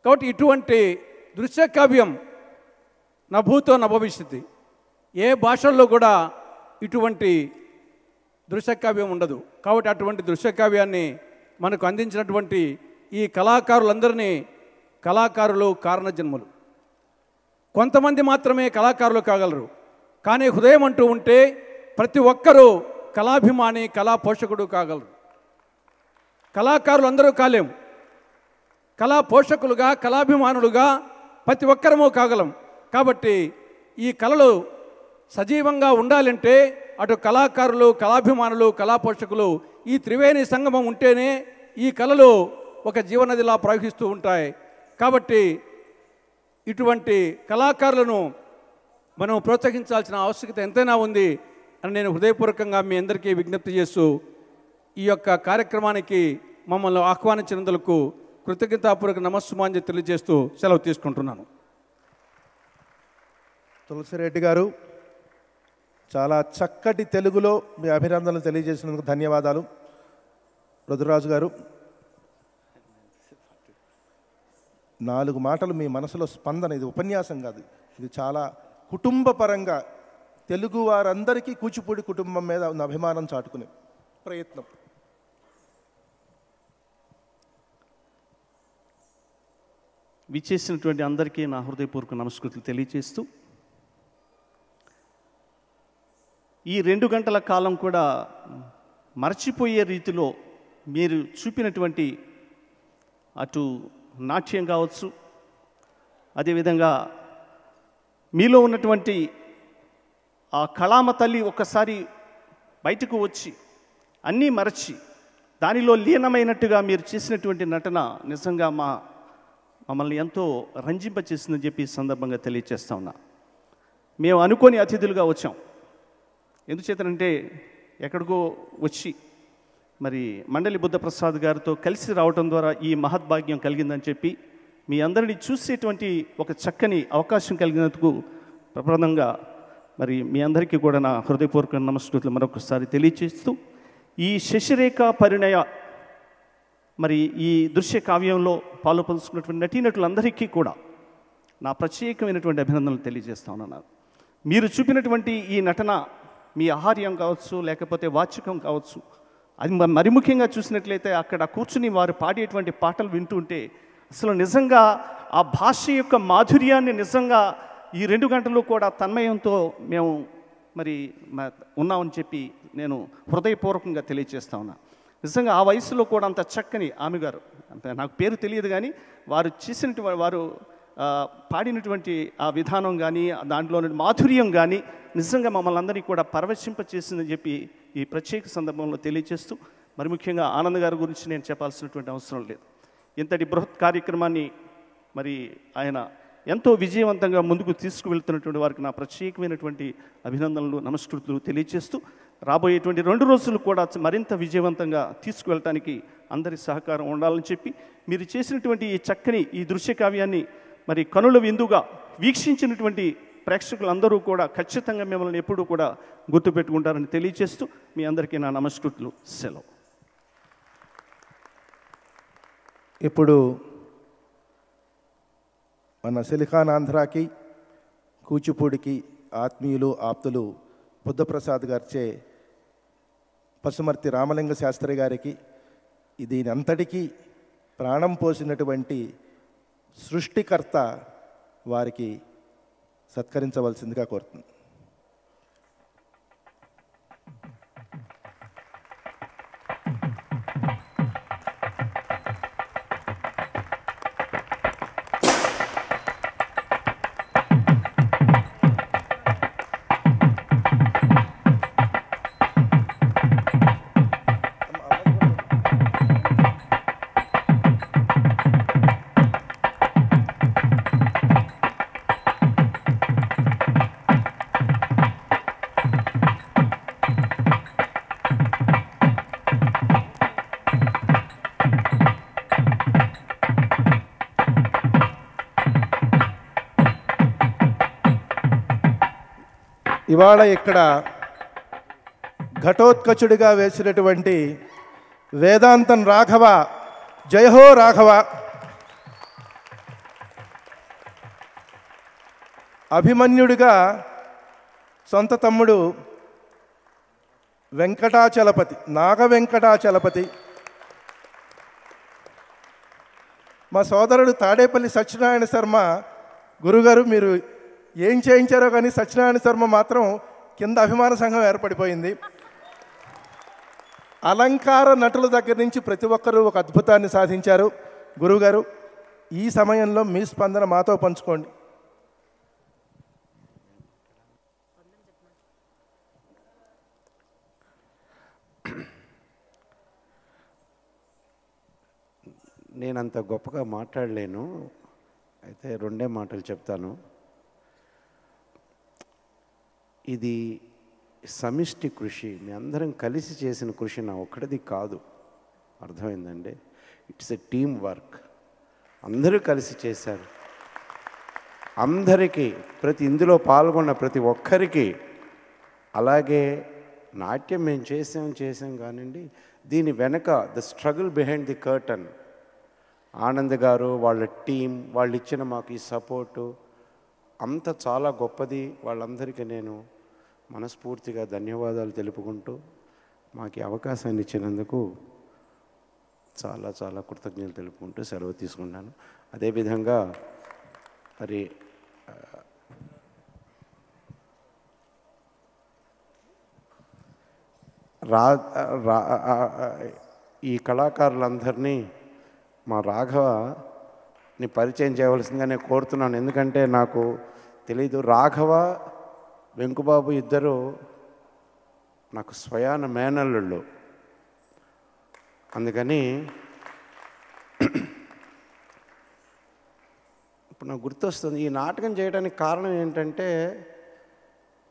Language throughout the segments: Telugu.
కాబట్టి ఇటువంటి దృశ్య కావ్యం నా భూతో నా భవిష్యత్తు, ఏ భాషల్లో కూడా ఇటువంటి దృశ్యకావ్యం ఉండదు. కాబట్టి అటువంటి దృశ్యకావ్యాన్ని మనకు అందించినటువంటి ఈ కళాకారులందరినీ కళాకారులు కారణజన్ములు. కొంతమంది మాత్రమే కళాకారులు కాగలరు, కానీ హృదయం అంటూ ఉంటే ప్రతి ఒక్కరూ కళాభిమాని, కళా పోషకుడు కాగలరు. కళాకారులు అందరూ కాలేము, కళా పోషకులుగా, కళాభిమానులుగా ప్రతి ఒక్కరము కాగలం. కాబట్టి ఈ కళలు సజీవంగా ఉండాలంటే అటు కళాకారులు, కళాభిమానులు, కళా పోషకులు ఈ త్రివేణి సంగమం ఉంటేనే ఈ కళలు ఒక జీవనదిలా ప్రవహిస్తూ ఉంటాయి. కాబట్టి ఇటువంటి కళాకారులను మనం ప్రోత్సహించాల్సిన ఆవశ్యకత ఎంతైనా ఉంది అని నేను హృదయపూర్వకంగా మీ అందరికీ విజ్ఞప్తి చేస్తూ ఈ యొక్క కార్యక్రమానికి మమ్మల్ని ఆహ్వానించినందుకు కృతజ్ఞతాపూర్వక నమస్సుమాంజలి తెలియజేస్తూ సెలవు తీసుకుంటున్నాను. తులసిరెడ్డి గారు, చాలా చక్కటి తెలుగులో మీ అభినందనలు తెలియజేసినందుకు ధన్యవాదాలు. రుద్రరాజు గారు, 4 మాటలు మీ మనసులో స్పందన. ఇది ఉపన్యాసం కాదు, ఇది చాలా కుటుంబపరంగా తెలుగు వారందరికీ కూచిపూడి కుటుంబం మీద ఉన్న అభిమానం చాటుకునే ప్రయత్నం. విచ్చేసినటువంటి అందరికీ నా హృదయపూర్వక నమస్కృతులు తెలియజేస్తూ, ఈ 2 గంటల కాలం కూడా మర్చిపోయే రీతిలో మీరు చూపినటువంటి అటు నాట్యం కావచ్చు, అదేవిధంగా మీలో ఉన్నటువంటి ఆ కళామ తల్లి ఒక్కసారి బయటకు వచ్చి అన్నీ మరచి దానిలో లీనమైనట్టుగా మీరు చేసినటువంటి నటన నిజంగా మమ్మల్ని ఎంతో రంజింపచేసిందని చెప్పి ఈ సందర్భంగా తెలియజేస్తా ఉన్నా. మేము అనుకోని అతిథులుగా వచ్చాం. ఎందుచేతనంటే ఎక్కడికో వచ్చి మరి మండలి బుద్ధప్రసాద్ గారితో కలిసి రావడం ద్వారా ఈ మహద్భాగ్యం కలిగిందని చెప్పి మీ అందరినీ చూసేటువంటి ఒక చక్కని అవకాశం కలిగినందుకు ప్రప్రదంగా మరి మీ అందరికీ కూడా నా హృదయపూర్వక నమస్కృతులు మరొకసారి తెలియజేస్తూ, ఈ శశిరేఖ పరిణయ మరి ఈ దృశ్య కావ్యంలో పాలు పంచుకున్నటువంటి నటీనటులందరికీ కూడా నా ప్రత్యేకమైనటువంటి అభినందనలు తెలియజేస్తా ఉన్నాను. మీరు చూపినటువంటి ఈ నటన, మీ ఆహార్యం కావచ్చు, లేకపోతే వాచకం కావచ్చు, అది మరి ముఖ్యంగా చూసినట్లయితే అక్కడ కూర్చుని వారు పాడేటువంటి పాటలు వింటుంటే అసలు నిజంగా ఆ భాష యొక్క మాధుర్యాన్ని నిజంగా ఈ 2 గంటలు కూడా తన్మయంతో మేము మరి ఉన్నామని చెప్పి నేను హృదయపూర్వకంగా తెలియజేస్తా ఉన్నా. నిజంగా ఆ వయసులో కూడా అంత చక్కని ఆమె గారు, అంత నాకు పేరు తెలియదు కానీ వారు చేసినటువంటి వారు పాడినటువంటి ఆ విధానం కానీ దాంట్లోని మాధుర్యం కానీ నిజంగా మమ్మల్ని అందరినీ కూడా పరవశింపచేసిందని చెప్పి ఈ ప్రత్యేక సందర్భంలో తెలియజేస్తూ, మరి ముఖ్యంగా ఆనంద్ గారి గురించి నేను చెప్పాల్సినటువంటి అవసరం లేదు. ఇంతటి బృహత్ కార్యక్రమాన్ని మరి ఆయన ఎంతో విజయవంతంగా ముందుకు తీసుకువెళ్తున్నటువంటి వారికి నా ప్రత్యేకమైనటువంటి అభినందనలు, నమస్కృతులు తెలియజేస్తూ, రాబోయేటువంటి 2 రోజులు కూడా మరింత విజయవంతంగా తీసుకువెళ్ళటానికి అందరి సహకారం ఉండాలని చెప్పి, మీరు చేసినటువంటి ఈ చక్కని ఈ దృశ్య కావ్యాన్ని మరి కనుల విందుగా వీక్షించినటువంటి ప్రేక్షకులందరూ కూడా ఖచ్చితంగా మిమ్మల్ని ఎప్పుడూ కూడా గుర్తుపెట్టుకుంటారని తెలియజేస్తూ మీ అందరికీ నా నమస్కృతులు. సెలవు. ఇప్పుడు మన సిలికాన్ ఆంధ్రాకి, కూచిపూడికి ఆత్మీయులు, ఆప్తులు బుద్ధప్రసాద్ గారిచే పసుమర్తి రామలింగ శాస్త్రి గారికి, దీని అంతటికీ ప్రాణం పోసినటువంటి సృష్టికర్త వారికి సత్కరించవలసిందిగా కోరుతుంది. ఇవాళ ఇక్కడ ఘటోత్కచుడిగా వేసినటువంటి వేదాంతం రాఘవ, జయహో రాఘవ, అభిమన్యుడిగా సొంత తమ్ముడు వెంకటాచలపతి, నాగ వెంకటాచలపతి, మా సోదరుడు తాడేపల్లి సత్యనారాయణ శర్మ. గురుగారు మీరు ఏం చేయించారో కానీ సత్యనారాయణ శర్మ మాత్రం కింద అభిమాన సంఘం ఏర్పడిపోయింది. అలంకార నటుల దగ్గర నుంచి ప్రతి ఒక్కరూ ఒక అద్భుతాన్ని సాధించారు. గురువుగారు ఈ సమయంలో మీ స్పందన మాతో పంచుకోండి. నేనంత గొప్పగా మాట్లాడలేను, అయితే రెండే మాటలు చెప్తాను. ఇది సమిష్టి కృషి, మీ అందరం కలిసి చేసిన కృషి, నా ఒక్కడిది కాదు. అర్థమైందండి? It's a team work. అందరూ కలిసి చేశారు. అందరికీ, ఇందులో పాల్గొన్న ప్రతి ఒక్కరికి, అలాగే నాట్యం మేము చేసాం కానివ్వండి, దీని వెనక the struggle behind the curtain, Anand గారు వాళ్ళ టీం వాళ్ళు ఇచ్చిన మాకు ఈ సపోర్టు అంత చాలా గొప్పది. వాళ్ళందరికీ నేను మనస్ఫూర్తిగా ధన్యవాదాలు తెలుపుకుంటూ మాకు ఈ అవకాశాన్ని ఇచ్చినందుకు చాలా చాలా కృతజ్ఞతలు తెలుపుకుంటూ సెలవు తీసుకున్నాను. అదేవిధంగా మరి ఈ కళాకారులందరినీ మా రాఘవని పరిచయం చేయవలసిందిగా నేను కోరుతున్నాను. ఎందుకంటే నాకు తెలీదు, రాఘవ వెంకుబాబు ఇద్దరు నాకు స్వయాన మేనల్లుళ్ళు. అందుకని ఇప్పుడు నాకు గుర్తొస్తుంది, ఈ నాటకం చేయడానికి కారణం ఏంటంటే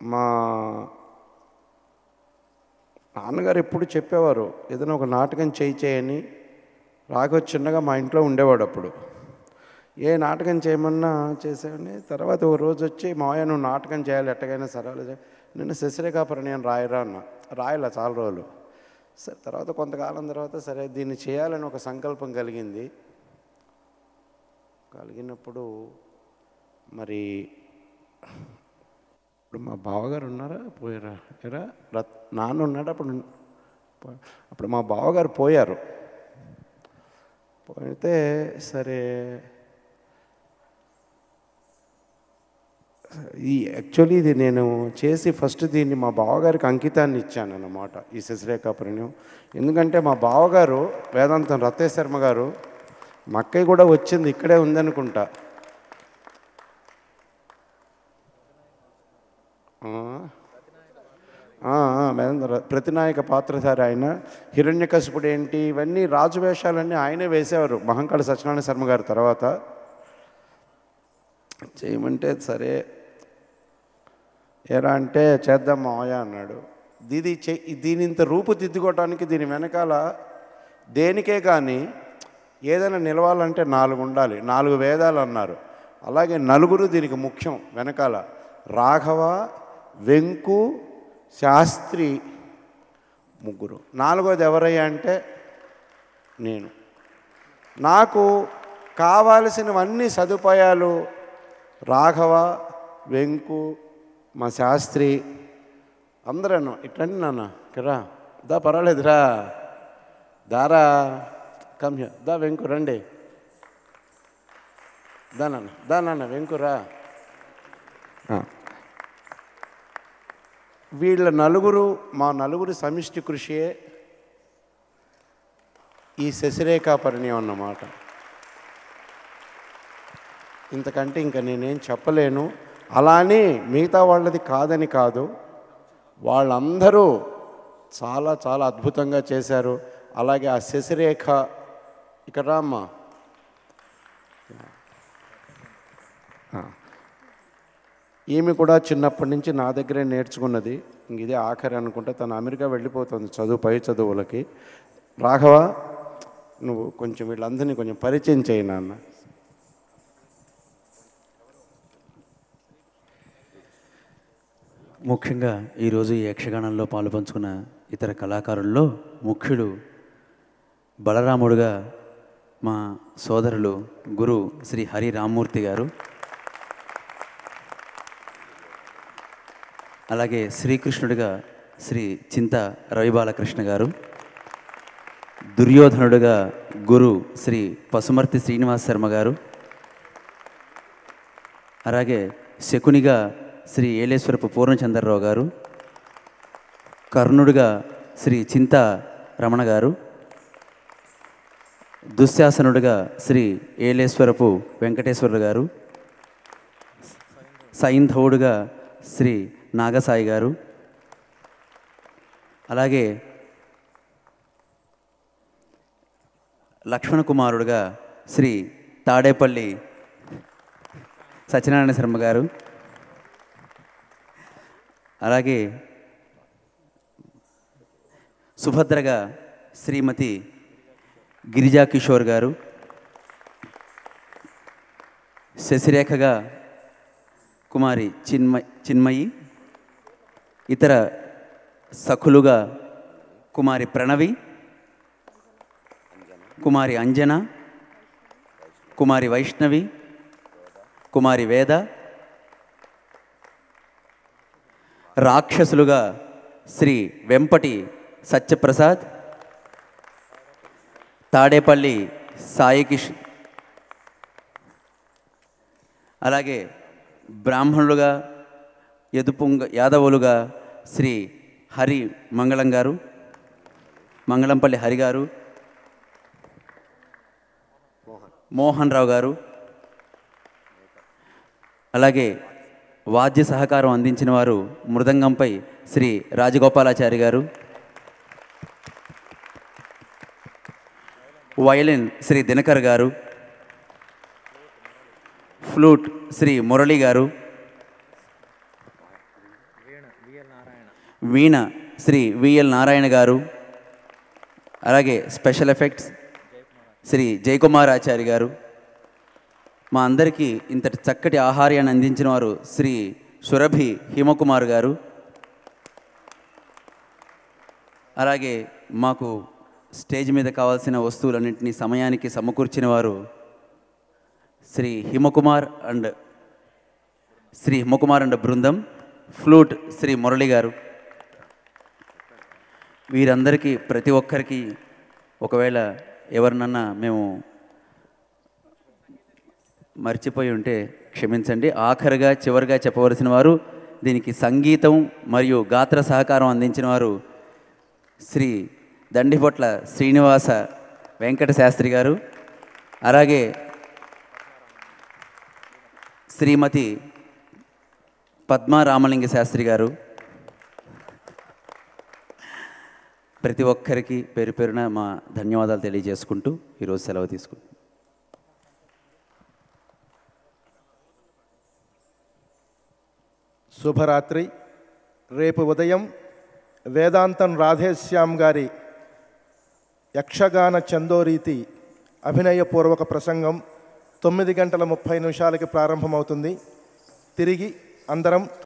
మా నాన్నగారు ఎప్పుడు చెప్పేవారు, ఏదైనా ఒక నాటకం చేయని. రాఘవ చిన్నగా మా ఇంట్లో ఉండేవాడు. అప్పుడు ఏ నాటకం చేయమన్నా చేసేవాడిని. తర్వాత ఒక రోజు వచ్చి మావయ్య నువ్వు నాటకం చేయాలి ఎట్టగైనా సరే, నిన్న శశిరేఖాపరిణయం రాయరా అన్న. రాయలే చాలా రోజులు. సరే తర్వాత కొంతకాలం తర్వాత సరే దీన్ని చేయాలని ఒక సంకల్పం కలిగినప్పుడు మరి ఇప్పుడు మా బావగారు ఉన్నారా పోయారా ఎరా నాన్న ఉన్నాడు అప్పుడు మా బావగారు పోయారు. పోయితే సరే యాక్చువల్లీ ఇది నేను చేసి ఫస్ట్ దీన్ని మా బావగారికి అంకితాన్ని ఇచ్చాను అన్నమాట, ఈ శశిరేఖాపరిణయం. ఎందుకంటే మా బావగారు వేదాంతం రత్తయ్య శర్మ గారు, మా అక్కయ్య కూడా వచ్చింది, ఇక్కడే ఉందనుకుంటా. ప్రతినాయక పాత్రధారి ఆయన. హిరణ్యకశిపుడు ఏంటి ఇవన్నీ రాజు వేషాలన్నీ ఆయనే వేసేవారు మహంకాళి సత్యనారాయణ శర్మ గారు. తర్వాత చేయమంటే సరే ఏరా అంటే చేద్దాం మావయ్య అన్నాడు. దీని ఇంత రూపుదిద్దుకోవటానికి దీని వెనకాల దేనికే కానీ ఏదైనా నిలవాలంటే 4 ఉండాలి, 4 వేదాలు అన్నారు. అలాగే నలుగురు దీనికి ముఖ్యం వెనకాల. రాఘవ, వెంకు, శాస్త్రి, ముగ్గురు. 4వది ఎవరయ్యా అంటే నేను. నాకు కావాల్సినవన్నీ సదుపాయాలు రాఘవ, వెంకు, మా శాస్త్రి అందరూ ఇట్లండి నాన్న కరా దా పర్వాలేదురా దారా కమ్య దా వెంకు రండి దానన్న వెంకురా. వీళ్ళ నలుగురు మా నలుగురు సమిష్టి కృషియే ఈ శశిరేఖాపరిణయం అన్నమాట. ఇంతకంటే ఇంకా నేనేం చెప్పలేను. అలానే మిగతా వాళ్ళది కాదని కాదు, వాళ్ళందరూ చాలా చాలా అద్భుతంగా చేశారు. అలాగే ఆ శశిరేఖ ఇక్కడ రామ్మా, ఈమె కూడా చిన్నప్పటి నుంచి నా దగ్గరే నేర్చుకున్నది. ఇంక ఇదే ఆఖరి అనుకుంటే తను అమెరికా వెళ్ళిపోతుంది పై చదువులకి. రాఘవ నువ్వు కొంచెం వీళ్ళందరినీ కొంచెం పరిచయం చేయి నాన్న. ముఖ్యంగా ఈరోజు ఈ యక్షగానంలో పాలుపంచుకున్న ఇతర కళాకారుల్లో ముఖ్యుడు బలరాముడుగా మా సోదరులు గురు శ్రీ హరి రామ్మూర్తి గారు. అలాగే శ్రీకృష్ణుడిగా శ్రీ చింత రవిబాలకృష్ణ గారు, దుర్యోధనుడిగా గురు శ్రీ పసుమర్తి శ్రీనివాస్ శర్మ గారు, అలాగే శకునిగా శ్రీ ఏలేశ్వరపు పూర్ణచంద్రరావు గారు, కర్ణుడిగా శ్రీ చింత రమణ గారు, దుశ్శాసనుడిగా శ్రీ ఏలేశ్వరపు వెంకటేశ్వరుడు గారు, సైంధవుడుగా శ్రీ నాగసాయి గారు, అలాగే లక్ష్మణ కుమారుడుగా శ్రీ తాడేపల్లి సత్యనారాయణ శర్మ గారు, అలాగే సుభద్రగా శ్రీమతి గిరిజా కిషోర్ గారు, శశిరేఖగా కుమారి చిన్మయి, ఇతర సఖులుగా కుమారి ప్రణవి, కుమారి అంజన, కుమారి వైష్ణవి, కుమారి వేద, రాక్షసులుగా శ్రీ వెంపటి సత్యప్రసాద్, తాడేపల్లి సాయికిష్, అలాగే బ్రాహ్మణులుగా యాదవులుగా శ్రీ హరి మంగళం గారు, మంగళంపల్లి హరి గారు, మోహన్ రావు గారు, అలాగే వాద్య సహకారం అందించిన వారు మృదంగంపై శ్రీ రాజగోపాలాచారి గారు, వయలిన్ శ్రీ దినకర్ గారు, ఫ్లూట్ శ్రీ మురళి గారు, వీణ శ్రీ విఎల్ నారాయణ గారు, అలాగే స్పెషల్ ఎఫెక్ట్స్ శ్రీ జయకుమార్ ఆచారి గారు, మా అందరికీ ఇంతటి చక్కటి ఆహార్యాన్ని అందించిన వారు శ్రీ సురభి హిమకుమార్ గారు, అలాగే మాకు స్టేజ్ మీద కావాల్సిన వస్తువులన్నింటినీ సమయానికి సమకూర్చిన వారు శ్రీ హిమకుమార్ అండ్ బృందం, ఫ్లూట్ శ్రీ మురళి గారు. వీరందరికీ ప్రతి ఒక్కరికి ఒకవేళ ఎవరినన్నా మేము మర్చిపోయి ఉంటే క్షమించండి. ఆఖరిగా చివరిగా చెప్పవలసిన వారు దీనికి సంగీతం మరియు గాత్ర సహకారం అందించిన వారు శ్రీ దండిపొట్ల శ్రీనివాస వెంకట శాస్త్రి గారు, అలాగే శ్రీమతి పద్మా రామలింగ శాస్త్రి గారు. ప్రతి ఒక్కరికి పేరు పేరున మా ధన్యవాదాలు తెలియజేసుకుంటూ ఈరోజు సెలవు తీసుకుంటాం. శుభరాత్రి. రేపు ఉదయం వేదాంతం రాధేశ్యామ్ గారి యక్షగాన చందోరీతి అభినయపూర్వక ప్రసంగం 9:30 ప్రారంభమవుతుంది. తిరిగి అందరం